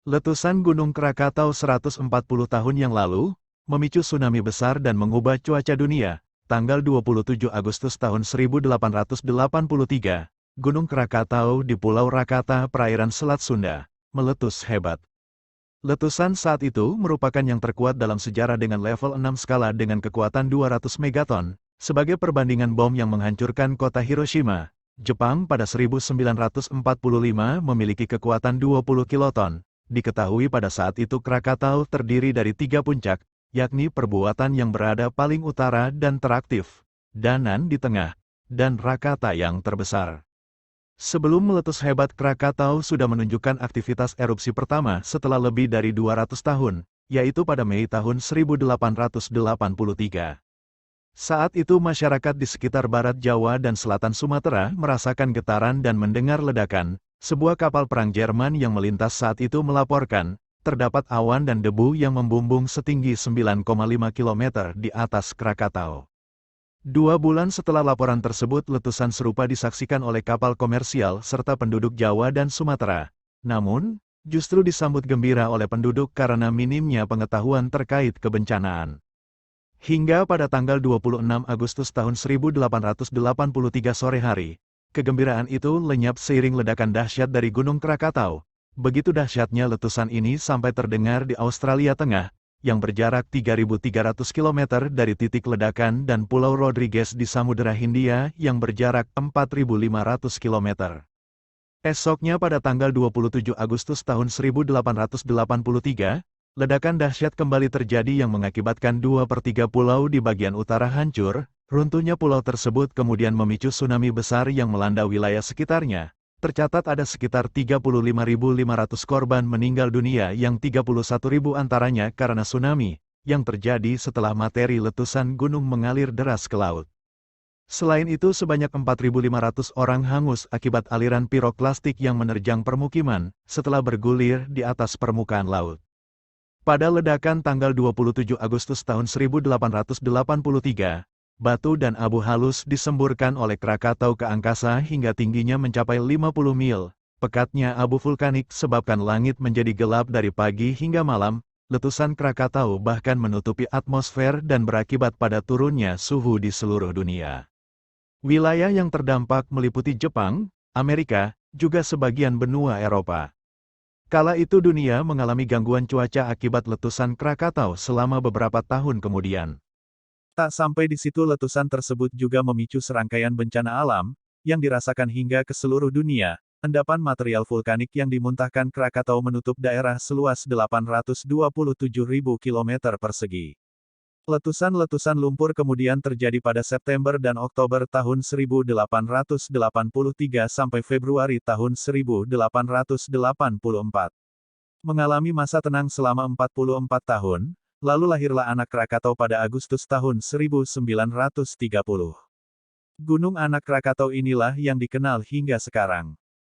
Letusan Gunung Krakatau 140 tahun yang lalu, memicu tsunami besar dan mengubah cuaca dunia. Tanggal 27 Agustus tahun 1883, Gunung Krakatau di Pulau Rakata, perairan Selat Sunda, meletus hebat. Letusan saat itu merupakan yang terkuat dalam sejarah dengan level 6 skala dengan kekuatan 200 megaton, sebagai perbandingan bom yang menghancurkan kota Hiroshima. Jepang pada 1945 memiliki kekuatan 20 kiloton. Diketahui pada saat itu Krakatau terdiri dari 3 puncak, yakni Perbuatan yang berada paling utara dan teraktif, Danan di tengah, dan Rakata yang terbesar. Sebelum meletus hebat, Krakatau sudah menunjukkan aktivitas erupsi pertama setelah lebih dari 200 tahun, yaitu pada Mei tahun 1883. Saat itu masyarakat di sekitar barat Jawa dan selatan Sumatera merasakan getaran dan mendengar ledakan. Sebuah kapal perang Jerman yang melintas saat itu melaporkan, terdapat awan dan debu yang membumbung setinggi 9,5 km di atas Krakatau. 2 bulan setelah laporan tersebut, letusan serupa disaksikan oleh kapal komersial serta penduduk Jawa dan Sumatera. Namun, justru disambut gembira oleh penduduk karena minimnya pengetahuan terkait kebencanaan. Hingga pada tanggal 26 Agustus tahun 1883 sore hari, kegembiraan itu lenyap seiring ledakan dahsyat dari Gunung Krakatau. Begitu dahsyatnya letusan ini sampai terdengar di Australia Tengah, yang berjarak 3.300 km dari titik ledakan, dan Pulau Rodrigues di Samudera Hindia yang berjarak 4.500 km. Esoknya pada tanggal 27 Agustus tahun 1883, ledakan dahsyat kembali terjadi yang mengakibatkan 2/3 pulau di bagian utara hancur. Runtuhnya pulau tersebut kemudian memicu tsunami besar yang melanda wilayah sekitarnya. Tercatat ada sekitar 35.500 korban meninggal dunia, yang 31.000 antaranya karena tsunami, yang terjadi setelah materi letusan gunung mengalir deras ke laut. Selain itu sebanyak 4.500 orang hangus akibat aliran piroklastik yang menerjang permukiman, setelah bergulir di atas permukaan laut. Pada ledakan tanggal 27 Agustus tahun 1883, batu dan abu halus disemburkan oleh Krakatau ke angkasa hingga tingginya mencapai 50 mil. Pekatnya abu vulkanik sebabkan langit menjadi gelap dari pagi hingga malam. Letusan Krakatau bahkan menutupi atmosfer dan berakibat pada turunnya suhu di seluruh dunia. Wilayah yang terdampak meliputi Jepang, Amerika, juga sebagian benua Eropa. Kala itu dunia mengalami gangguan cuaca akibat letusan Krakatau selama beberapa tahun kemudian. Tak sampai di situ, letusan tersebut juga memicu serangkaian bencana alam, yang dirasakan hingga ke seluruh dunia. Endapan material vulkanik yang dimuntahkan Krakatau menutup daerah seluas 827.000 km persegi. Letusan-letusan lumpur kemudian terjadi pada September dan Oktober tahun 1883 sampai Februari tahun 1884. Mengalami masa tenang selama 44 tahun, lalu lahirlah anak Krakatau pada Agustus tahun 1930. Gunung anak Krakatau inilah yang dikenal hingga sekarang.